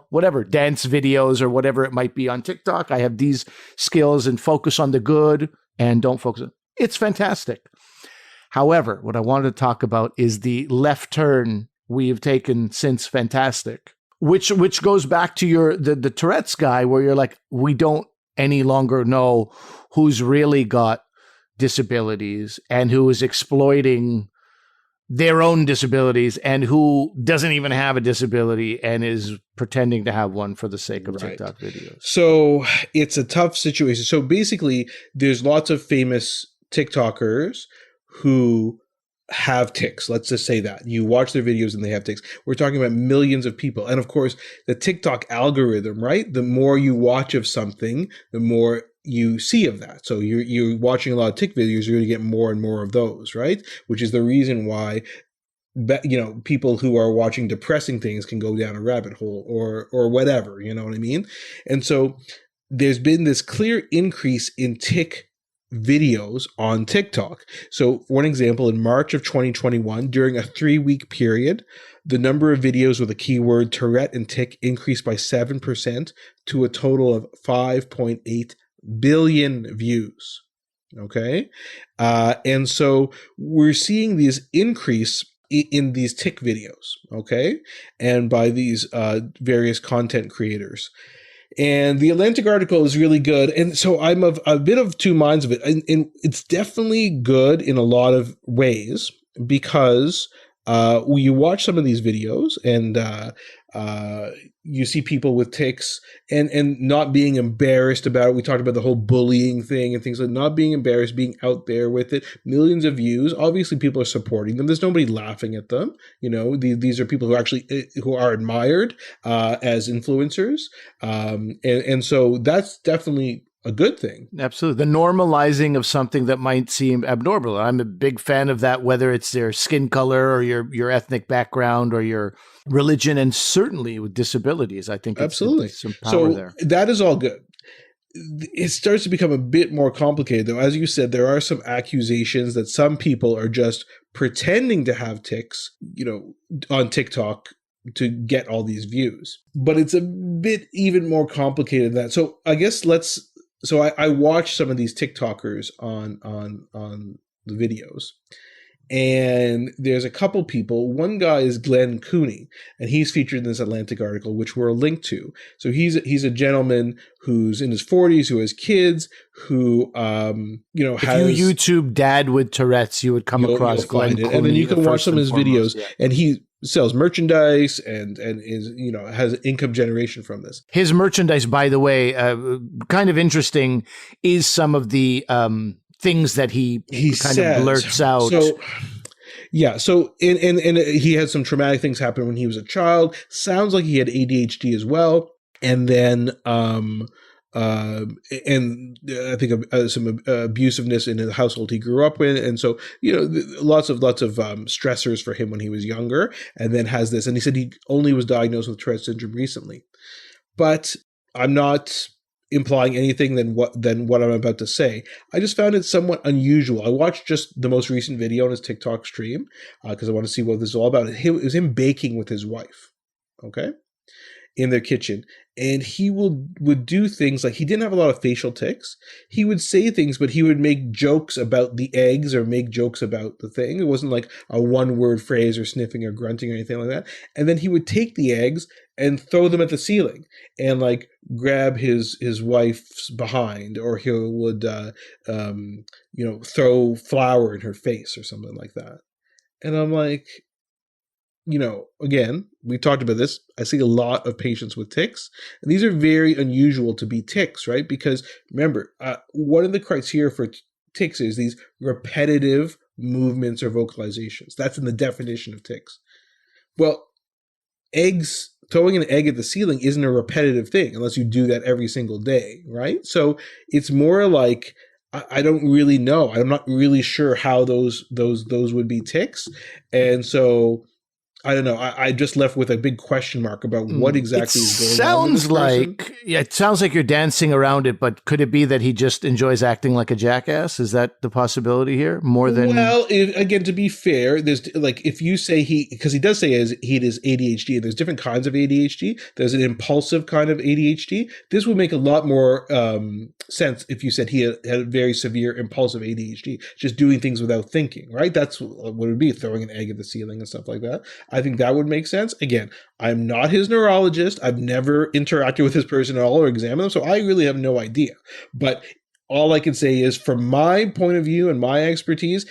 S2: whatever dance videos or whatever it might be on TikTok. I have these skills and focus on the good and don't focus on. It's fantastic. However, what I wanted to talk about is the left turn we have taken since fantastic. Which goes back to the Tourette's guy, where you're like, we don't any longer know who's really got disabilities and who is exploiting their own disabilities and who doesn't even have a disability and is pretending to have one for the sake of TikTok videos.
S1: So it's a tough situation. So basically, there's lots of famous TikTokers who have tics. Let's just say that. You watch their videos and they have tics. We're talking about millions of people. And of course, the TikTok algorithm, right? The more you watch of something, the more you see of that. So you're watching a lot of tick videos, you're going to get more and more of those, right? Which is the reason why people who are watching depressing things can go down a rabbit hole or whatever, you know what I mean? And so there's been this clear increase in tick videos on TikTok. So for an example, in March of 2021, during a 3-week period, the number of videos with the keyword Tourette and tick increased by 7% to a total of 5.8 billion views. Okay. And so we're seeing these increase in these tick videos. Okay. And by these various content creators. And the Atlantic article is really good. And so I'm of a bit of two minds of it. And it's definitely good in a lot of ways because you watch some of these videos and you see people with tics and not being embarrassed about it. We talked about the whole bullying thing and things like not being embarrassed, being out there with it. Millions of views. Obviously, people are supporting them. There's nobody laughing at them. These are people who are admired as influencers, and so that's definitely a good thing.
S2: Absolutely. The normalizing of something that might seem abnormal. I'm a big fan of that, whether it's their skin color or your ethnic background or your religion, and certainly with disabilities. I think
S1: absolutely
S2: some power there.
S1: That is all good. It starts to become a bit more complicated, though. As you said, there are some accusations that some people are just pretending to have tics, on TikTok to get all these views. But it's a bit even more complicated than that. So I guess I watched some of these TikTokers on the videos, and there's a couple people. One guy is Glenn Cooney, and he's featured in this Atlantic article, which we're linked to. So he's a gentleman who's in his 40s, who has kids, who has.
S2: If you YouTube dad with Tourette's, you would come across Glenn Cooney,
S1: and then you can watch some of his videos, and he sells merchandise and is has income generation from this.
S2: His merchandise, by the way, kind of interesting, is some of the things that he kind
S1: says,
S2: of blurts out.
S1: So, yeah. So and he had some traumatic things happen when he was a child. Sounds like he had ADHD as well. And then and I think some abusiveness in the household he grew up in, and so lots of stressors for him when he was younger, and then has this. And he said he only was diagnosed with Tourette syndrome recently, but I'm not implying anything than what I'm about to say. I just found it somewhat unusual. I watched just the most recent video on his TikTok stream because I want to see what this is all about. It was him baking with his wife, okay, in their kitchen. And he would do things like, he didn't have a lot of facial tics. He would say things, but he would make jokes about the eggs or make jokes about the thing. It wasn't like a one-word phrase or sniffing or grunting or anything like that. And then he would take the eggs and throw them at the ceiling and like grab his wife's behind, or he would throw flour in her face or something like that. And I'm like, again, we talked about this. I see a lot of patients with tics, and these are very unusual to be tics, right? Because remember, one of the criteria for tics is these repetitive movements or vocalizations. That's in the definition of tics. Well, throwing an egg at the ceiling isn't a repetitive thing unless you do that every single day, right? So it's more like, I don't really know. I'm not really sure how those would be tics, and so I don't know. I just left with a big question mark about what exactly is going on.
S2: It sounds like you're dancing around it, but could it be that he just enjoys acting like a jackass? Is that the possibility here?
S1: Again, to be fair, there's like, if you say because he does say he has ADHD, and there's different kinds of ADHD. There's an impulsive kind of ADHD. This would make a lot more sense if you said he had very severe impulsive ADHD, just doing things without thinking, right? That's what it would be, throwing an egg at the ceiling and stuff like that. I think that would make sense. Again, I'm not his neurologist. I've never interacted with this person at all or examined them, so I really have no idea. But all I can say is, from my point of view and my expertise,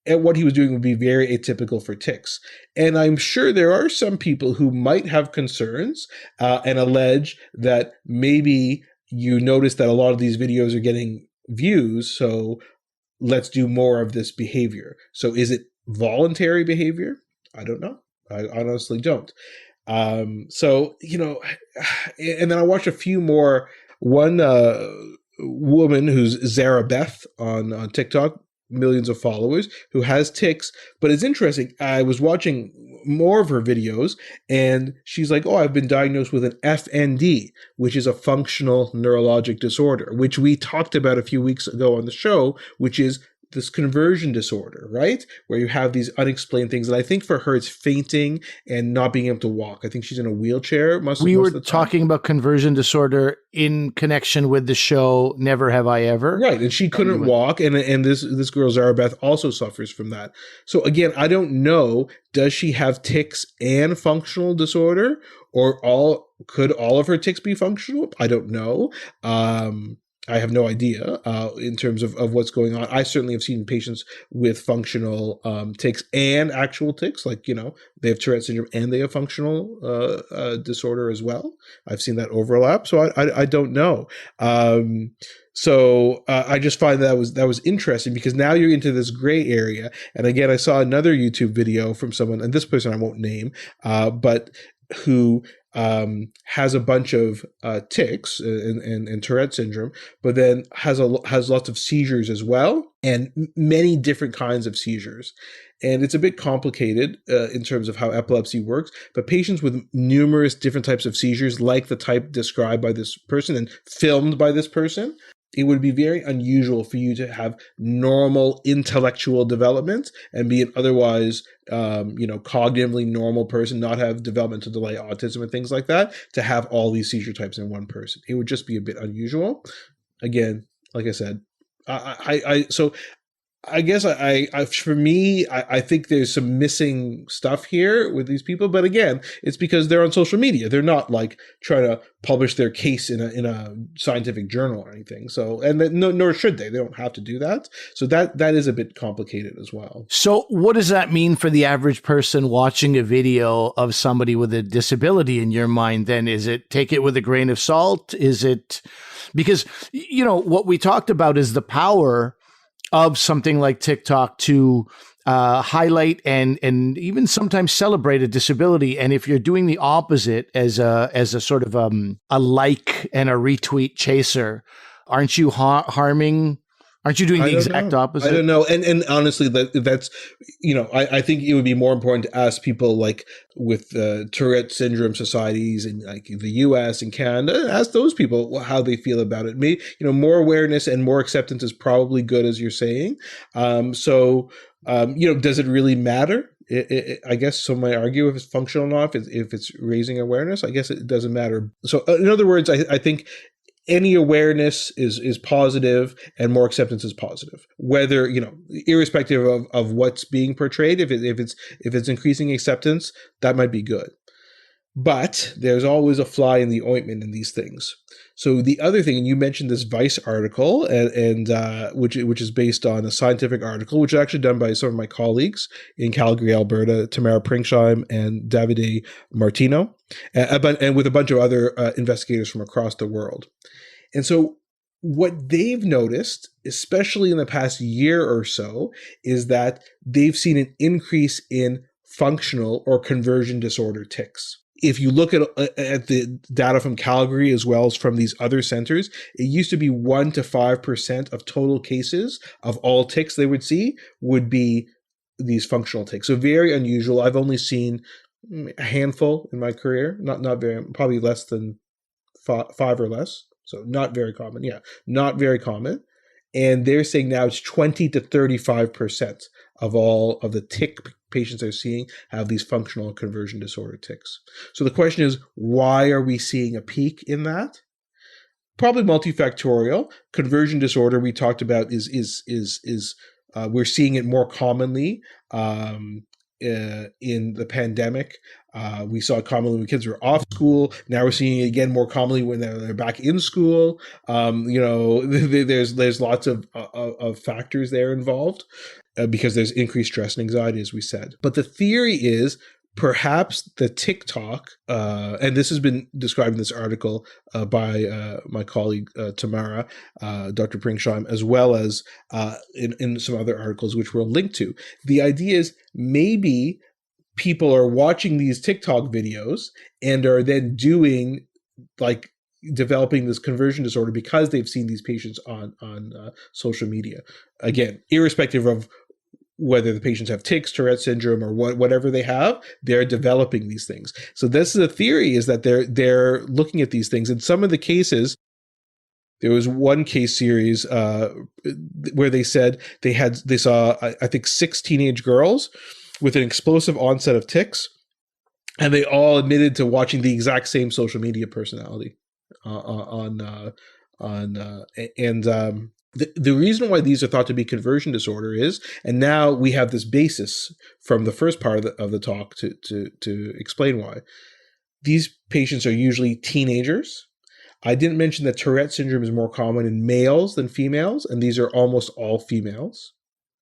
S1: and what he was doing would be very atypical for ticks. And I'm sure there are some people who might have concerns and allege that maybe you notice that a lot of these videos are getting views, so let's do more of this behavior. So is it voluntary behavior? I don't know. I honestly don't. So, and then I watched a few more. One woman who's Zara Beth on TikTok, millions of followers, who has tics. But it's interesting. I was watching more of her videos, and she's like, oh, I've been diagnosed with an FND, which is a functional neurologic disorder, which we talked about a few weeks ago on the show, which is this conversion disorder, right? Where you have these unexplained things. And I think for her, it's fainting and not being able to walk. I think she's in a wheelchair.
S2: We were talking about conversion disorder in connection with the show Never Have I Ever.
S1: Right. And she couldn't walk. And this girl, Zara Beth, also suffers from that. So again, I don't know, does she have tics and functional disorder, or could all of her tics be functional? I don't know. I have no idea in terms of what's going on. I certainly have seen patients with functional tics and actual tics, like, they have Tourette syndrome and they have functional disorder as well. I've seen that overlap. So I don't know. So I just find that was interesting, because now you're into this gray area. And again, I saw another YouTube video from someone, and this person I won't name, but who has a bunch of tics and Tourette syndrome, but then has lots of seizures as well, and many different kinds of seizures. And it's a bit complicated in terms of how epilepsy works, but patients with numerous different types of seizures, like the type described by this person and filmed by this person, it would be very unusual for you to have normal intellectual development and be an otherwise, cognitively normal person, not have developmental delay, autism, and things like that, to have all these seizure types in one person. It would just be a bit unusual. Again, like I said, I guess for me, I think there's some missing stuff here with these people. But again, it's because they're on social media. They're not like trying to publish their case in a scientific journal or anything. So, nor should they. They don't have to do that. So that is a bit complicated as well.
S2: So what does that mean for the average person watching a video of somebody with a disability in your mind? Then is it take it with a grain of salt? Is it because, what we talked about is the power of something like TikTok to highlight and even sometimes celebrate a disability. And if you're doing the opposite as a sort of a like and a retweet chaser, aren't you harming? Aren't you doing the exact opposite?
S1: I don't know. And honestly, that's, I think it would be more important to ask people like with Tourette syndrome societies in like the US and Canada, ask those people how they feel about it. Maybe, more awareness and more acceptance is probably good, as you're saying. Does it really matter? I guess some might argue if it's functional enough, if it's raising awareness, I guess it doesn't matter. So in other words, I think any awareness is positive, and more acceptance is positive. Whether, irrespective of what's being portrayed, if it's increasing acceptance, that might be good. But there's always a fly in the ointment in these things. So the other thing, and you mentioned this Vice article, and which is based on a scientific article, which is actually done by some of my colleagues in Calgary, Alberta, Tamara Pringsheim and Davide Martino, and with a bunch of other investigators from across the world. And so what they've noticed, especially in the past year or so, is that they've seen an increase in functional or conversion disorder tics. If you look at the data from Calgary as well as from these other centers, it used to be 1 to 5% of total cases of all tics they would see would be these functional tics. So very unusual. I've only seen a handful in my career, not very, probably less than five or less. So not very common. Yeah, not very common. And they're saying now it's 20 to 35% of all of the tic patients they're seeing have these functional conversion disorder tics. So the question is, why are we seeing a peak in that? Probably multifactorial. Conversion disorder we talked about is we're seeing it more commonly in the pandemic. We saw it commonly when kids were off school. Now we're seeing it again more commonly when they're back in school. There's lots of factors there involved because there's increased stress and anxiety, as we said. But the theory is perhaps the TikTok, and this has been described in this article by my colleague Tamara, Dr. Pringsheim, as well as in some other articles which we'll link to. The idea is maybe people are watching these TikTok videos and are then doing developing this conversion disorder because they've seen these patients on social media. Again, irrespective of whether the patients have tics, Tourette syndrome, or whatever they have, they're developing these things. So this is a theory, is that they're looking at these things. In some of the cases, there was one case series where they said they saw I think 6 teenage girls with an explosive onset of tics, and they all admitted to watching the exact same social media personality The reason why these are thought to be conversion disorder is, and now we have this basis from the first part of the talk to explain why. These patients are usually teenagers. I didn't mention that Tourette syndrome is more common in males than females, and these are almost all females.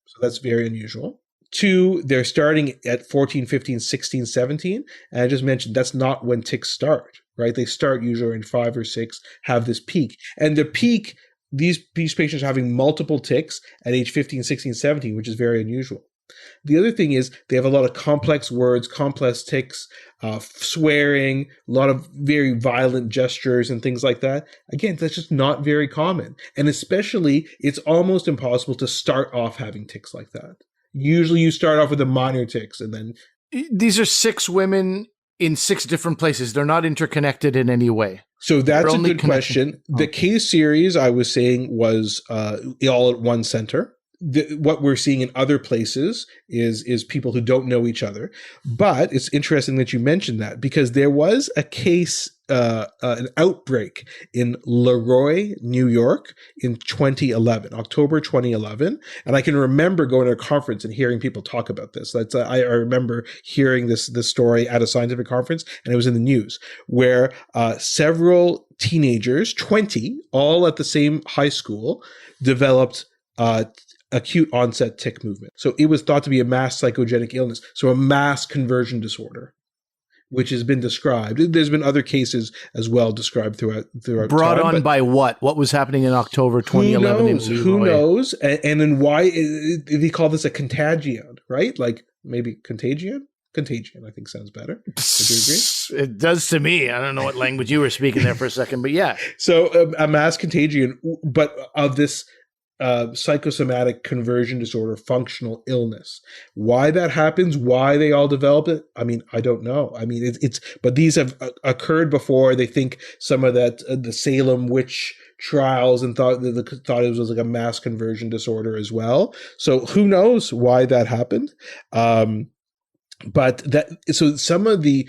S1: So that's very unusual. 2, they're starting at 14, 15, 16, 17. And I just mentioned that's not when tics start, right? They start usually in 5 or 6, have this peak. And the peak, these patients are having multiple tics at age 15, 16, 17, which is very unusual. The other thing is they have a lot of complex words, complex tics, swearing, a lot of very violent gestures and things like that. Again, that's just not very common. And especially, it's almost impossible to start off having tics like that. Usually you start off with the minor tics and then...
S2: These are 6 women in 6 different places. They're not interconnected in any way.
S1: So that's a good question. The case series I was saying was all at one center. What we're seeing in other places is people who don't know each other. But it's interesting that you mentioned that, because there was a case, an outbreak in Leroy, New York in 2011, October 2011. And I can remember going to a conference and hearing people talk about this. I remember hearing this story at a scientific conference, and it was in the news, where several teenagers, 20, all at the same high school, developed acute onset tic movement. So it was thought to be a mass psychogenic illness, so a mass conversion disorder, which has been described. There's been other cases as well described throughout
S2: Brought
S1: time,
S2: on by what? What was happening in October 2011?
S1: Who knows? And then why they call this a contagion, right? Like maybe contagion? Contagion, I think sounds better. Would you agree?
S2: It does to me. I don't know what language you were speaking there for a second, but yeah.
S1: So a mass contagion, but of this psychosomatic conversion disorder, functional illness. Why that happens, why they all develop it, I mean, I don't know. I mean, but these have occurred before. They think some of that, the Salem witch trials, and thought it was like a mass conversion disorder as well. So who knows why that happened? So some of the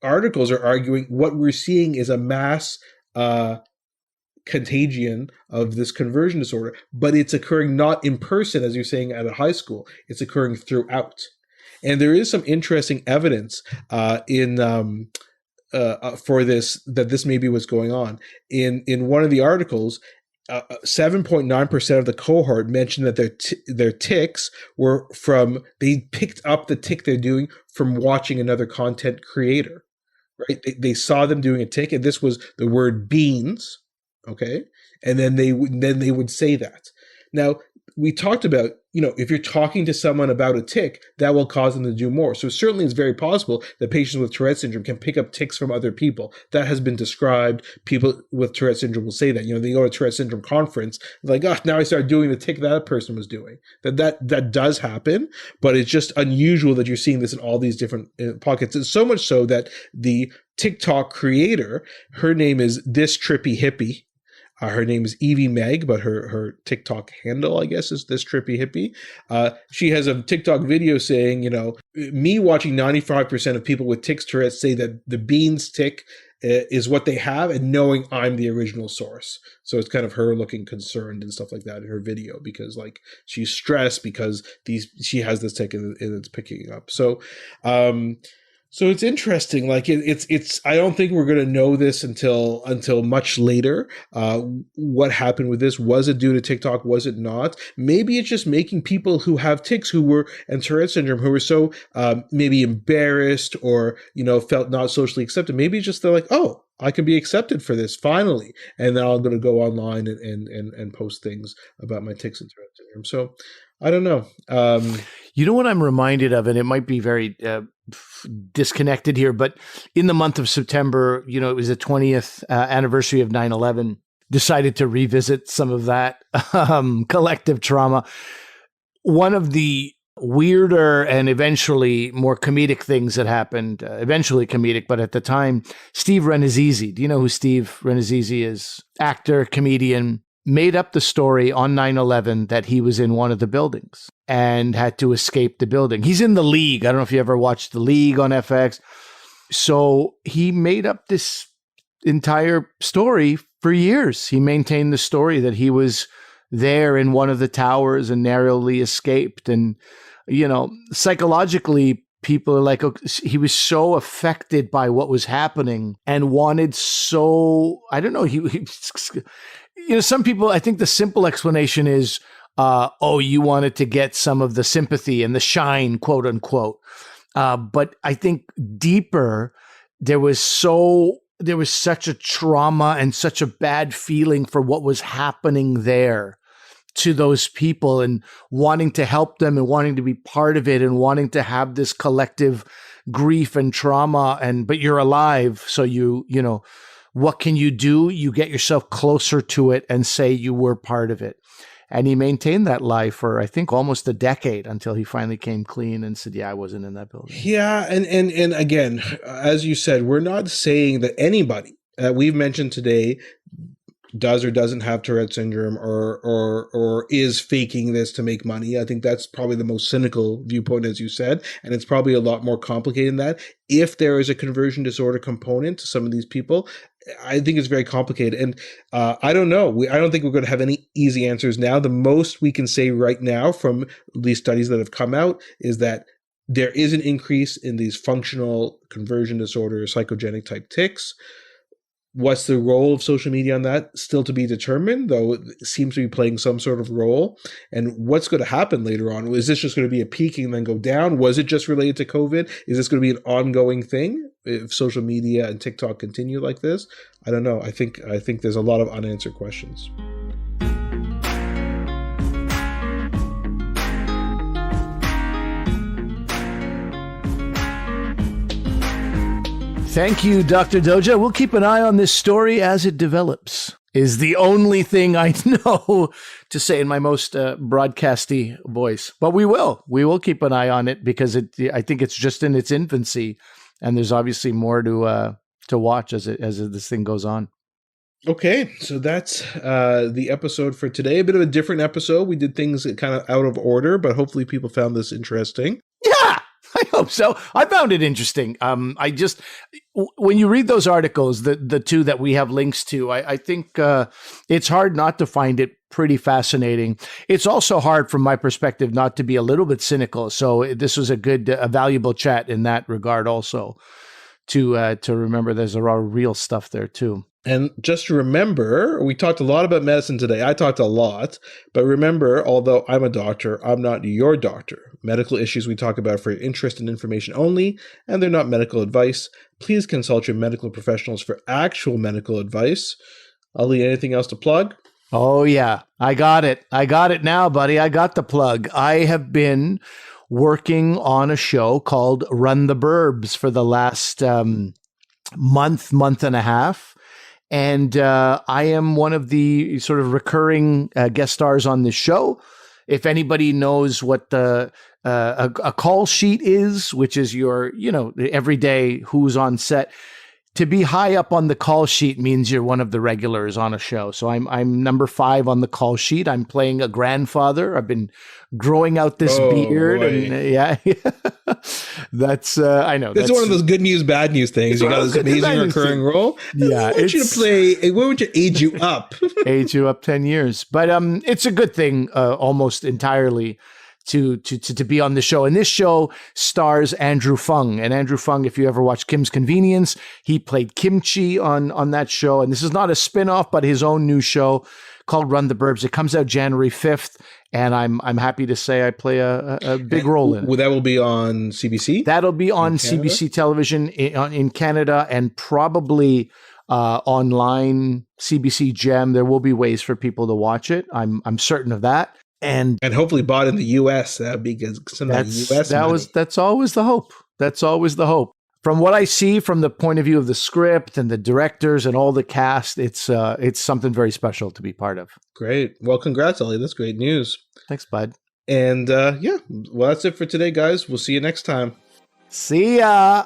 S1: articles are arguing what we're seeing is a mass contagion of this conversion disorder, but it's occurring not in person, as you're saying, at a high school. It's occurring throughout. And there is some interesting evidence for this, that this may be what's going on. In one of the articles, 7.9% of the cohort mentioned that their tics were they picked up the tic they're doing from watching another content creator, right? They saw them doing a tic, and this was the word beans. Okay. And then they would say that. Now, we talked about, if you're talking to someone about a tic, that will cause them to do more. So certainly it's very possible that patients with Tourette syndrome can pick up tics from other people. That has been described. People with Tourette syndrome will say that. They go to a Tourette syndrome conference, like, now I started doing the tic that person was doing. That does happen, but it's just unusual that you're seeing this in all these different pockets. It's so much so that the TikTok creator, her name is This Trippy Hippie. Her name is Evie Meg, but her TikTok handle, I guess, is This Trippy Hippie. She has a TikTok video saying, me watching 95% of people with tics Tourette say that the beans tic is what they have, and knowing I'm the original source. So it's kind of her looking concerned and stuff like that in her video, because like she's stressed because she has this tick and it's picking up. So so it's interesting. Like it's. I don't think we're going to know this until much later. What happened with this? Was it due to TikTok? Was it not? Maybe it's just making people who have tics and Tourette syndrome who were so maybe embarrassed or felt not socially accepted. Maybe it's just they're like, oh, I can be accepted for this finally, and now I'm going to go online and post things about my tics and Tourette syndrome. So I don't know.
S2: You know what I'm reminded of, and it might be very disconnected here, but in the month of September, it was the 20th anniversary of 9/11, decided to revisit some of that collective trauma. One of the weirder and eventually more comedic things that happened, eventually comedic, but at the time, Steve Renazizi, do you know who Steve Renazizi is? Actor, comedian, made up the story on 9/11 that he was in one of the buildings and had to escape the building. He's in The League. I don't know if you ever watched The League on FX. So he made up this entire story for years. He maintained the story that he was there in one of the towers and narrowly escaped. And, psychologically, people are like, he was so affected by what was happening and wanted so, I don't know, some people, I think the simple explanation is, you wanted to get some of the sympathy and the shine, quote unquote. But I think deeper, there was such a trauma and such a bad feeling for what was happening there to those people, and wanting to help them and wanting to be part of it and wanting to have this collective grief and trauma. But you're alive. So what can you do? You get yourself closer to it and say you were part of it. And he maintained that lie for, I think, almost a decade until he finally came clean and said, yeah, I wasn't in that building.
S1: Yeah. And again, as you said, we're not saying that anybody we've mentioned today does or doesn't have Tourette syndrome or is faking this to make money. I think that's probably the most cynical viewpoint, as you said, and it's probably a lot more complicated than that. If there is a conversion disorder component to some of these people, I think it's very complicated. And I don't know. I don't think we're going to have any easy answers now. The most we can say right now from these studies that have come out is that there is an increase in these functional conversion disorder, psychogenic type tics. What's the role of social media on that? Still to be determined, though it seems to be playing some sort of role. And what's going to happen later on? Is this just going to be a peak and then go down? Was it just related to COVID? Is this going to be an ongoing thing if social media and TikTok continue like this? I don't know. I think there's a lot of unanswered questions.
S2: Thank you, Dr. Doja. We'll keep an eye on this story as it develops, is the only thing I know to say in my most broadcasty voice. But we will keep an eye on it because I think it's just in its infancy, and there's obviously more to watch as this thing goes on.
S1: Okay, so that's the episode for today. A bit of a different episode. We did things kind of out of order, but hopefully people found this interesting.
S2: Yeah! I hope so. I found it interesting. When you read those articles, the two that we have links to, I think it's hard not to find it pretty fascinating. It's also hard from my perspective not to be a little bit cynical. So this was a valuable chat in that regard also, to remember there's a lot of real stuff there too.
S1: And just remember, we talked a lot about medicine today. I talked a lot, but remember, although I'm a doctor, I'm not your doctor. Medical issues we talk about for your interest and information only, and they're not medical advice. Please consult your medical professionals for actual medical advice. Ali, anything else to plug?
S2: Oh, yeah. I got it. I got it now, buddy. I got the plug. I have been working on a show called Run the Burbs for the last month and a half. And I am one of the sort of recurring guest stars on this show. If anybody knows what a call sheet is, which is your, everyday who's on set, to be high up on the call sheet means you're one of the regulars on a show. So I'm number 5 on the call sheet. I'm playing a grandfather. I've been growing out this beard,
S1: boy.
S2: and yeah. That's I know.
S1: That's one of those good news, bad news things. You got this amazing recurring role.
S2: Yeah,
S1: I want you to play. We want you to age you up.
S2: Age you up 10 years. But it's a good thing almost entirely to be on the show. And this show stars Andrew Fung. And Andrew Fung, if you ever watched Kim's Convenience, he played Kimchi on that show. And this is not a spin-off, but his own new show called Run the Burbs. It comes out January 5th. And I'm happy to say I play a big role in it.
S1: That will be on CBC?
S2: That'll be on CBC television in Canada, and probably online CBC Gem. There will be ways for people to watch it. I'm certain of that. And
S1: hopefully bought in the US. That would be good. Some of the US money.
S2: That's always the hope. That's always the hope. From what I see from the point of view of the script and the directors and all the cast, it's something very special to be part of.
S1: Great. Well, congrats, Ollie. That's great news.
S2: Thanks, bud.
S1: And well, that's it for today, guys. We'll see you next time.
S2: See ya.